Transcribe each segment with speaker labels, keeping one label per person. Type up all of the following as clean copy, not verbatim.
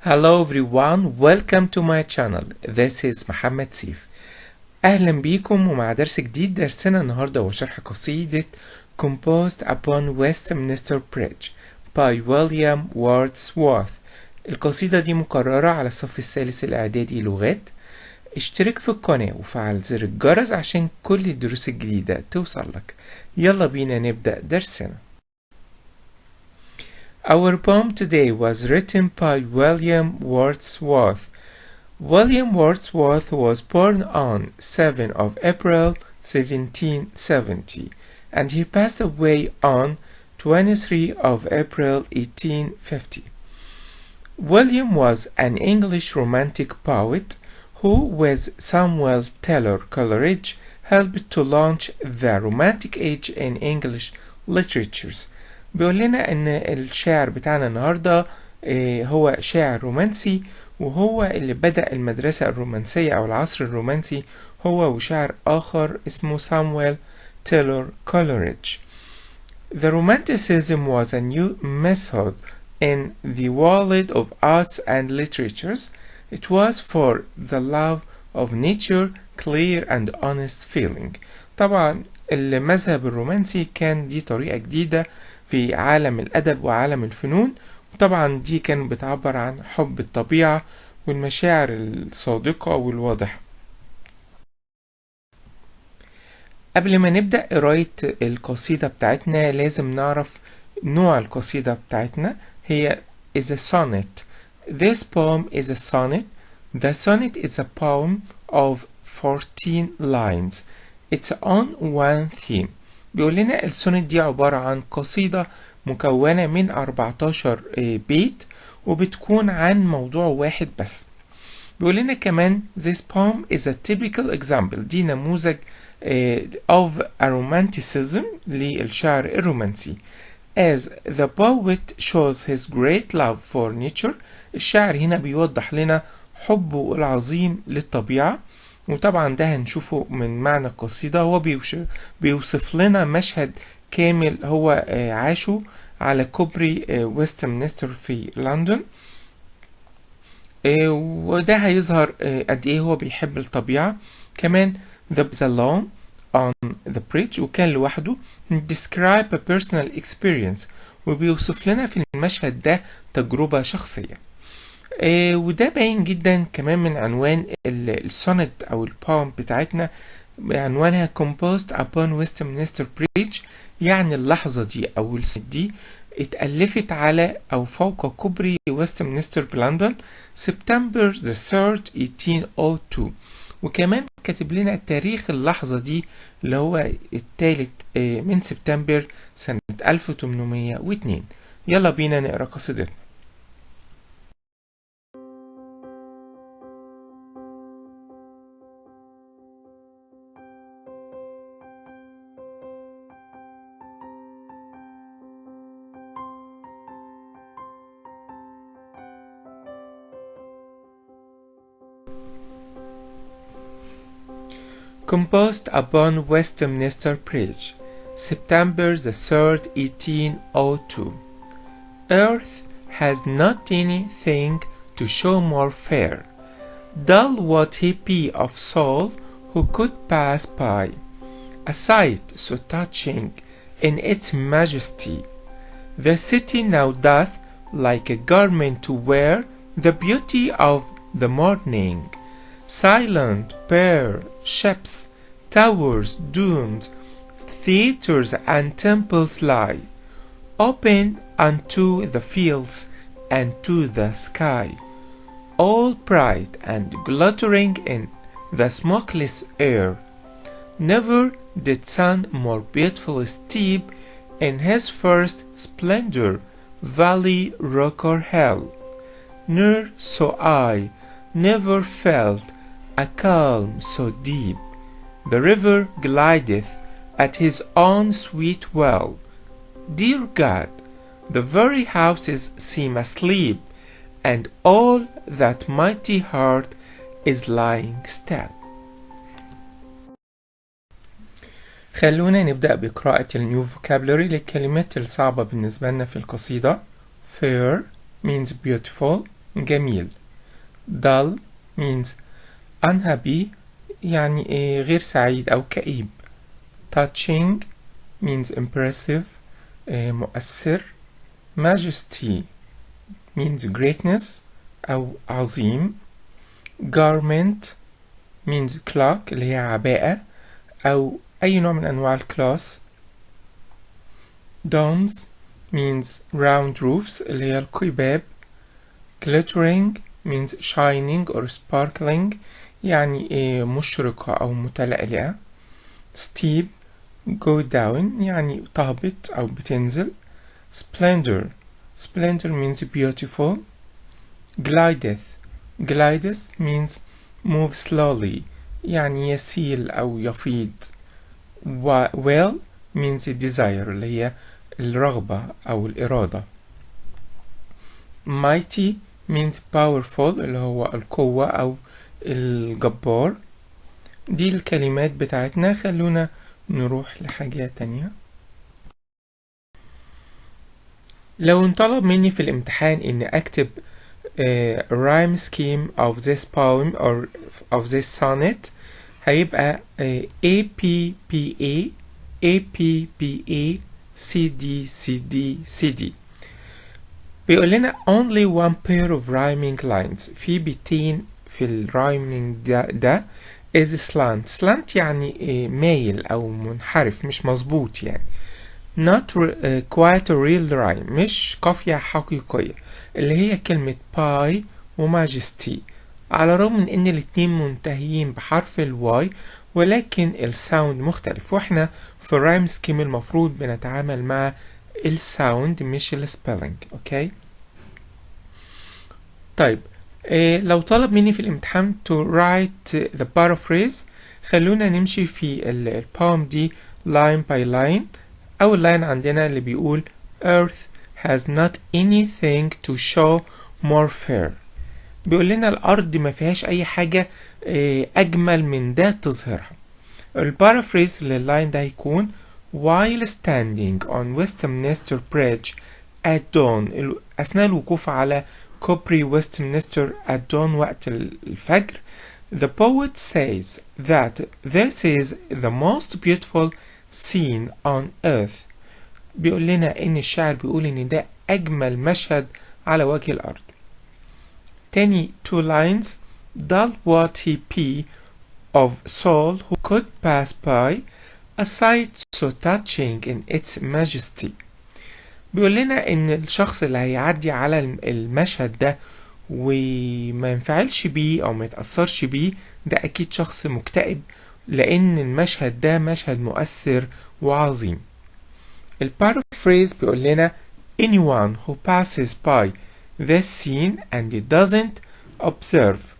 Speaker 1: Hello everyone, welcome to my channel. This is محمد سيف. أهلا بيكم ومع درس جديد. درسنا النهاردة هو شرح قصيدة Composed upon Westminster Bridge by William Wordsworth. القصيدة دي مقررة على الصف الثالث الإعدادي لغات. اشترك في القناة وفعل زر الجرس عشان كل الدروس الجديدة توصل لك. يلا بينا نبدأ درسنا. Our poem today was written by William Wordsworth. William Wordsworth was born on 7 of April 1770 and he passed away on 23 of April 1850. William was an English romantic poet who with Samuel Taylor Coleridge helped to launch the Romantic Age in English literatures. بيقول لنا ان الشاعر بتاعنا النهاردة هو شاعر رومانسي وهو اللي بدأ المدرسة الرومانسية او العصر الرومانسي هو وشاعر اخر اسمه سامويل تايلور كولريدج. The Romanticism was a new method in the world of arts and literatures. It was for the love of nature, clear and honest feeling. طبعا المذهب الرومانسي كان دي طريقة جديدة في عالم الأدب وعالم الفنون، وطبعا دي كان بتعبر عن حب الطبيعة والمشاعر الصادقة والواضحة. قبل ما نبدأ قراية القصيدة بتاعتنا لازم نعرف نوع القصيدة بتاعتنا. هي is a sonnet. This poem is a sonnet. The sonnet is a poem of 14 lines. It's on one theme. بيقول لنا السونت دي عبارة عن قصيدة مكونة من 14 بيت وبتكون عن موضوع واحد بس. بيقول لنا كمان this poem is a typical example. دي نموذج of a romanticism للشعر الرومانسي. As the poet shows his great love for nature. الشاعر هنا بيوضح لنا حبه العظيم للطبيعة، وطبعا ده هنشوفه من معنى القصيدة. هو بيوصف لنا مشهد كامل هو عاشه على كوبري ويستمنستر في لندن، وده هيظهر قد ايه هو بيحب الطبيعة. كمان the alone on the bridge وكان لوحده. describe a personal experience وبيوصف لنا في المشهد ده تجربة شخصية. وده باين جدا كمان من عنوان السونت او البوم بتاعتنا. عنوانها composed upon Westminster Bridge، يعني اللحظة دي او السونت دي اتألفت على او فوق كوبري ويستمنستر بلندن سبتمبر 3 1802. وكمان كاتب لنا تاريخ اللحظة دي اللي هو الثالث من سبتمبر سنة 1802. يلا بينا نقرأ قصيدتنا. Composed upon Westminster Bridge, September the 3rd, 1802. Earth has not anything to show more fair. Dull would he be of soul who could pass by, a sight so touching in its majesty. The city now doth, like a garment to wear, the beauty of the morning. Silent bare ships, towers doomed, theatres and temples lie, open unto the fields and to the sky, all bright and glittering in the smokeless air. Never did sun more beautiful steep in his first splendor, valley, rock or hill. Nor so I never felt a calm so deep. The river glideth at his own sweet will. Dear God, the very houses seem asleep, and all that mighty heart is lying still. خلونا نبدأ بقراءة النيو vocabulary للكلمات الصعبة بالنسبة لنا في القصيدة. Fair means beautiful. جميل. dull means unhappy يعني غير سعيد أو كئيب. touching means impressive مؤثر. majesty means greatness أو عظيم. garment means cloak اللي هي عباءة أو أي نوع من أنواع الكلاس. domes means round roofs اللي هي القباب. glittering means shining or sparkling يعني مشرقة أو متلألئة. steep go down يعني تهبط أو بتنزل. splendor means beautiful. glideth means move slowly يعني يسيل أو يفيض. will means desire اللي هي الرغبة أو الإرادة. mighty means powerful اللي هو القوة أو الجبار. دي الكلمات بتاعتنا. خلونا نروح لحاجة تانية. لو انطلب مني في الامتحان إني أكتب rhyme scheme of this poem or of this sonnet هيبقى APPA APPA CD CD CD. بيقول لنا only one pair of rhyming lines في بيتين في الرايمينج ده is slant يعني مايل أو منحرف مش مظبوط يعني. not quite a real rhyme مش قافية حقيقية اللي هي كلمة pie وماجستي على الرغم من ان الاتنين منتهيين بحرف الواي ولكن الساوند مختلف واحنا في الرايم سكيم المفروض بنتعامل مع الساوند مش السبيلنج. اوكي طيب لو طلب مني في الامتحان to write the paraphrase خلونا نمشي في البوم دي line by line. أول line عندنا اللي بيقول Earth has not anything to show more fair. بيقول لنا الأرض ما فيهاش أي حاجة أجمل من ده تظهرها. البارافريز لللاين ده هيكون While standing on Westminster Bridge at dawn أثناء الوقوف على كوبري ويستمنستر at dawn وقت الفجر the poet says that this is the most beautiful scene on earth. بيقول لنا إن الشاعر بيقول إن ده أجمل مشهد على وجه الأرض. تاني two lines dull what he be of soul who could pass by a sight so touching in its majesty. بيقول لنا ان الشخص اللي هيعدي على المشهد ده وما ينفعلش بيه او ما يتأثرش بيه ده اكيد شخص مكتئب لان المشهد ده مشهد مؤثر وعظيم. البارافريز بيقول لنا anyone who passes by this scene and doesn't observe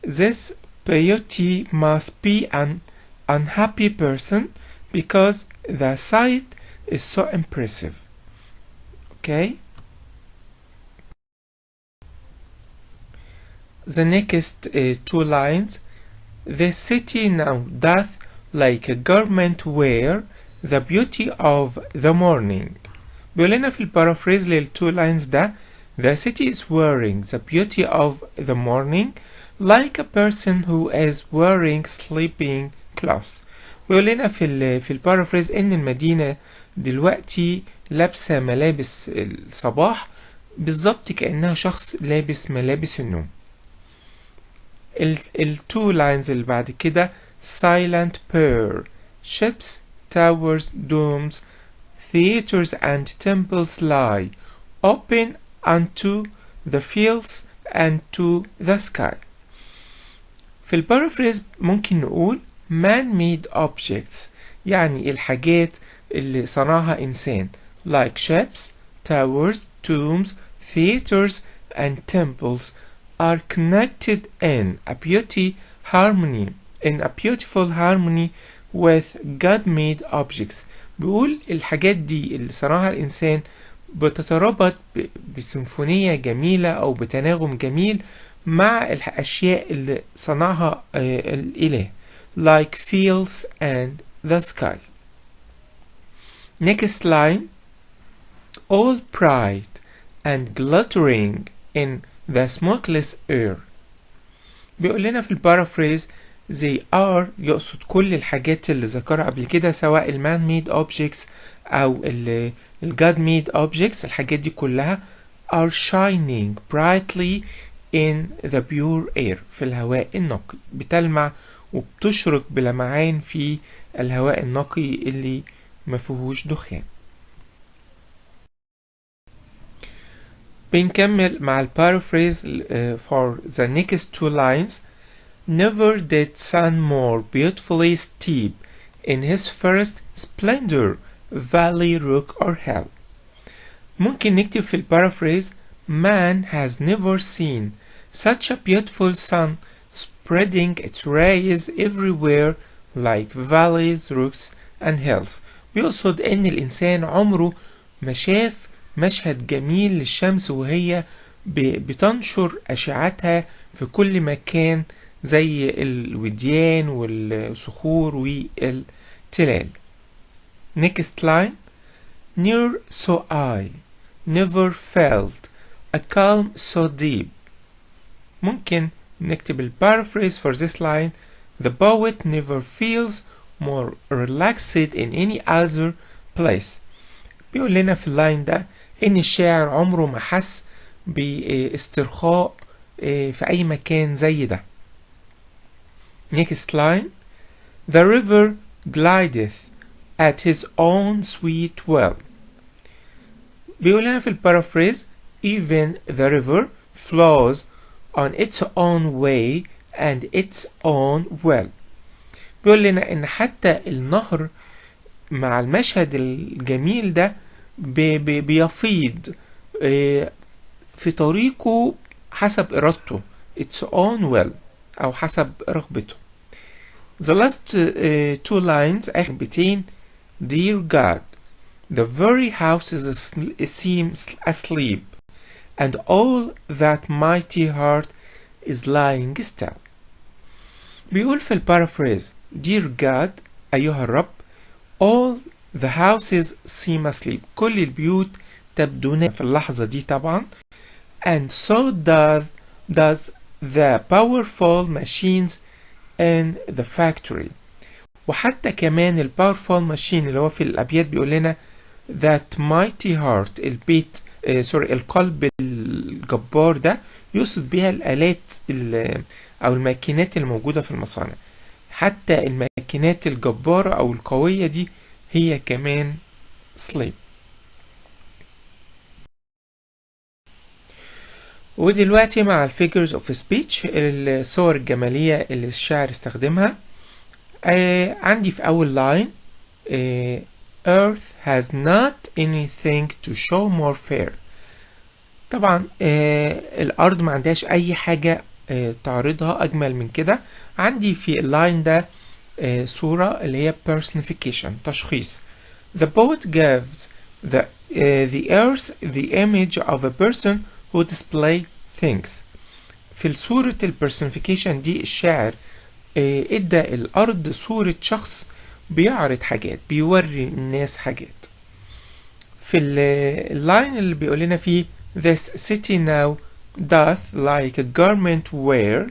Speaker 1: this beauty must be an unhappy person because the sight is so impressive. Okay. The next two lines. The city now doth like a garment wear the beauty of the morning. بيقول لنا في البارافريز للتو lines ده the city is wearing the beauty of the morning like a person who is wearing sleeping clothes. بيقول لنا في البارافريز ان المدينة دلوقتي لابسة ملابس الصباح بالظبط كأنها شخص لابس ملابس النوم. التو لاينز اللي بعد كده silent purr ships towers domes theaters and temples lie open unto the fields and to the sky. في البارافريز ممكن نقول man-made objects يعني الحاجات اللي صنعها إنسان like ships, towers, tombs, theaters and temples are connected in a beautiful harmony with God-made objects. بيقول الحاجات دي اللي صنعها الإنسان بتتربط بسيمفونية جميلة أو بتناغم جميل مع الأشياء اللي صنعها الإله like fields and the sky. Next line all bright and glittering in the smokeless air. بيقول لنا في البارافريز they are يقصد كل الحاجات اللي ذكرها قبل كده، سواء man made objects أو God made objects. الحاجات دي كلها are shining brightly in the pure air، في الهواء النقي، بتلمع وبتشرق بلمعان في الهواء النقي اللي ما فيهوش دخان. بنكمل مع البارaphrase for the next two lines. Never did sun more beautifully steep in his first splendor valley, rock or hill. ممكن نكتب في البارaphrase Man has never seen such a beautiful sun spreading its rays everywhere like valleys, rocks and hills. بيقصد ان الانسان عمره ما شاف مشهد جميل للشمس وهي بتنشر اشعتها في كل مكان زي الوديان والصخور والتلال. Next line. Near so I never felt a calm so deep. ممكن نكتب البارaphrase for this line. The poet never feels more relaxed in any other place. بيقول لنا في اللاين ده ان الشاعر عمره ما حس باسترخاء في اي مكان زي ده. Next line. The river glideth at his own sweet well. بيقول لنا في البارaphrase even the river flows on its own way and its own well. بيقول لنا ان حتى النهر مع المشهد الجميل ده بيفيض في طريقه حسب إرادته its own well أو حسب رغبته. The last two lines آخر بيتين. Dear God, the very houses seem asleep and all that mighty heart is lying still. بيقول في البارaphrase Dear God أيها الرب all the houses seem asleep. كل البيوت تبدو نائمة في اللحظة دي طبعا. And so does the powerful machines in the factory. وحتى كمان ال powerful machine اللي هو في الأبيات بيقول لنا that mighty heart البيت القلب الجبار ده يقصد بها الآلات أو الماكينات الموجودة في المصانع. حتى الماكينات الجبارة أو القوية دي هي كمان sleep. ودلوقتي مع figures of speech الصور الجمالية اللي الشاعر استخدمها. عندي في أول line Earth has not anything to show more fair. طبعا الأرض ما عندهاش أي حاجة تعرضها أجمل من كده. عندي في اللاين ده صورة اللي هي personification تشخيص. The poet gives the earth the image of a person who display things. في صورة personification دي الشاعر ادى الأرض صورة شخص بيعرض حاجات، بيوري الناس حاجات. في اللاين اللي بيقول لنا فيه This city now doth like a garment wear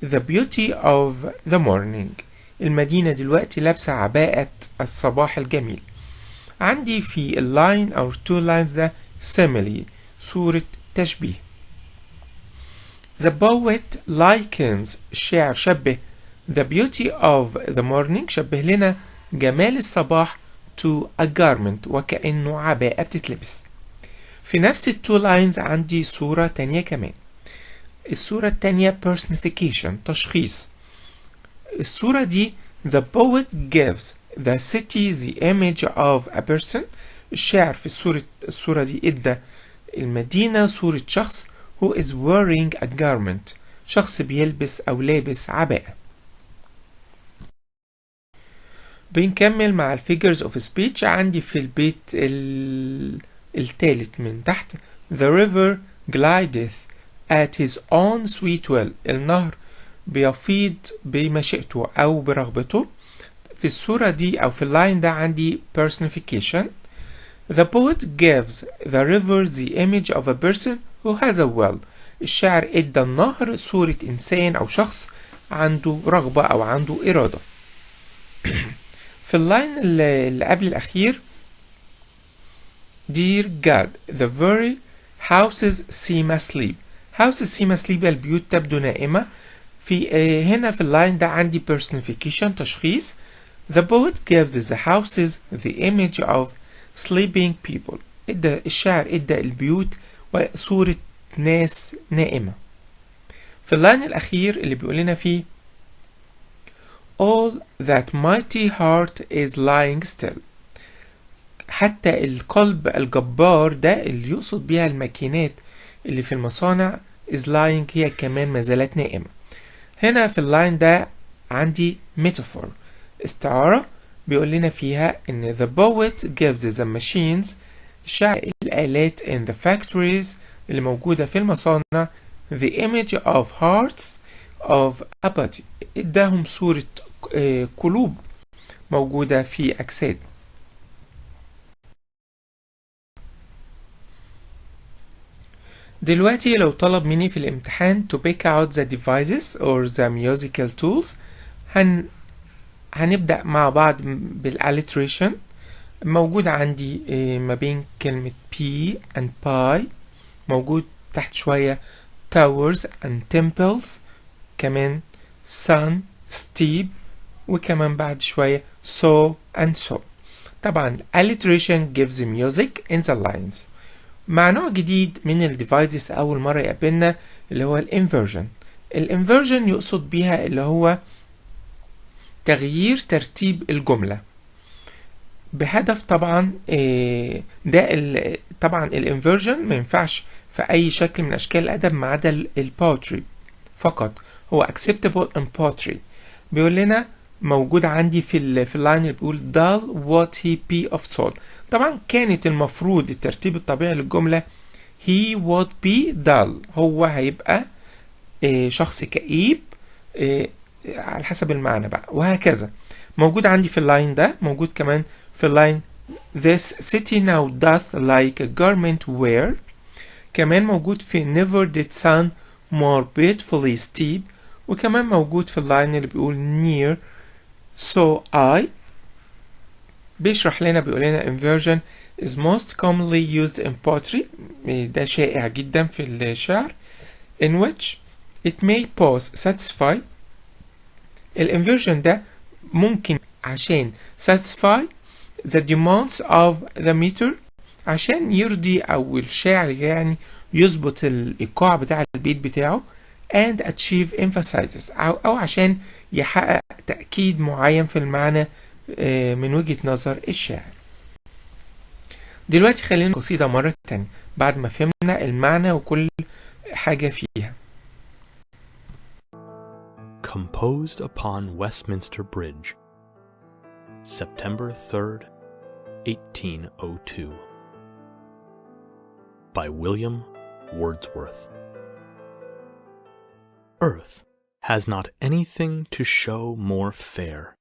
Speaker 1: the beauty of the morning. المدينة دلوقتي لابسة عباءة الصباح الجميل. عندي في اللاين أو two lines ده simile صورة تشبيه. The poet likens الشاعر شبه the beauty of the morning شبه لنا جمال الصباح to a garment وكأنه عباءة بتتلبس. في نفس التو لاينز عندي صورة تانية كمان. الصورة التانية personification تشخيص. الصورة دي the poet gives the city the image of a person. الشاعر في الصورة دي ادى المدينة صورة شخص who is wearing a garment شخص بيلبس أو لابس عباءة. بنكمل مع figures of speech. عندي في البيت الثالث من تحت The river glideth at his own sweet well. النهر بيفيض بمشيئته أو برغبته. في الصورة دي أو في اللاين ده عندي personification. The poet gives the river the image of a person who has a well. الشاعر ادى النهر صورة انسان او شخص عنده رغبة او عنده ارادة. في اللاين اللي قبل الاخير Dear God, the very houses seem asleep. houses seem asleep البيوت تبدو نائمة. في هنا في اللاين ده عندي personification تشخيص. The poet gives the houses the image of sleeping people. الشاعر ادى البيوت وصورة ناس نائمة. في اللاين الأخير اللي بيقول لنا فيه All that mighty heart is lying still. حتى القلب الجبار ده اللي يقصد بيها الماكينات اللي في المصانع is lying هي كمان ما زالت نائمة. هنا في اللاين ده عندي metaphor استعارة بيقول لنا فيها ان the poet gives the machines الشاعر الآلات in the factories اللي موجودة في المصانع the image of hearts of a body اداهم صورة قلوب موجودة في أجساد. دلوقتي لو طلب مني في الامتحان to pick out the devices or the musical tools هنبدأ مع بعض بالalliteration. موجود عندي ما بين كلمة P and pie، موجود تحت شوية towers and temples، كمان sun steep، وكمان بعد شوية so and so. طبعا alliteration gives music in the lines. مع نوع جديد من الديفايسز أول مرة يقابلنا اللي هو الانفرجن. الانفرجن يقصد بيها اللي هو تغيير ترتيب الجملة بهدف طبعا طبعا الانفرجن ما ينفعش في أي شكل من أشكال الأدب ما عدا البوتري فقط، هو acceptable in poetry. بيقول لنا موجود عندي في اللاين اللي بيقول dull what he be of soul. طبعا كانت المفروض الترتيب الطبيعي للجملة he would be dull، هو هيبقى شخص كئيب على حسب المعنى بقى، وهكذا. موجود عندي في اللاين ده، موجود كمان في اللاين this city now doth like a garment wear. كمان موجود في never did sun more beautifully steep. وكمان موجود في اللاين اللي بيقول near so I. بيشرح لنا بيقول لنا inversion is most commonly used in poetry، ده شائع جدا في الشعر، in which it may both satisfy. الانفيرجن ده ممكن عشان satisfy the demands of the meter، عشان يرضي او الشاعر يعني يظبط الايقاع بتاع البيت بتاعه، and achieve emphasizes او عشان يحقق تأكيد معين في المعنى من وجهة نظر الشاعر. دلوقتي خلينا القصيدة مرة تانية بعد ما فهمنا المعنى وكل حاجة فيها.
Speaker 2: Composed upon Westminster Bridge, September 3rd, 1802, by William Wordsworth. Earth has not anything to show more fair.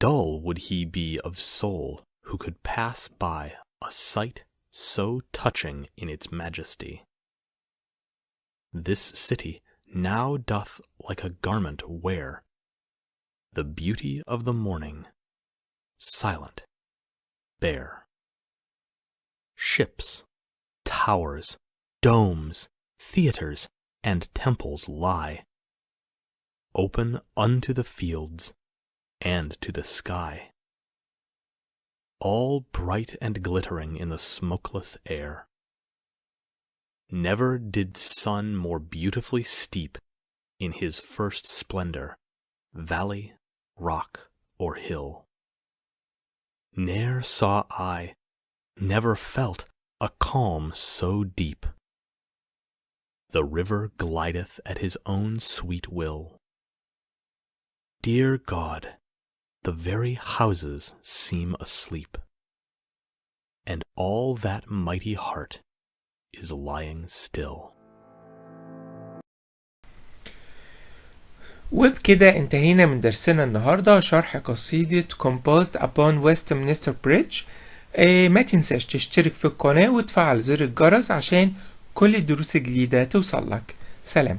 Speaker 2: Dull would he be of soul who could pass by a sight so touching in its majesty. This city now doth like a garment wear the beauty of the morning, silent, bare. Ships, towers, domes, theatres, and temples lie, open unto the fields and to the sky, all bright and glittering in the smokeless air. Never did sun more beautifully steep in his first splendor valley, rock, or hill. Ne'er saw I, never felt a calm so deep. The river glideth at his own sweet will. Dear God, the very houses seem asleep, and all that mighty heart is lying still.
Speaker 1: وبكده انتهينا من درسنا النهاردة شرح قصيدة Composed upon Westminster Bridge. ما تنساش تشترك في القناة وتفعل زر الجرس عشان كل الدروس الجديدة توصل لك. سلام.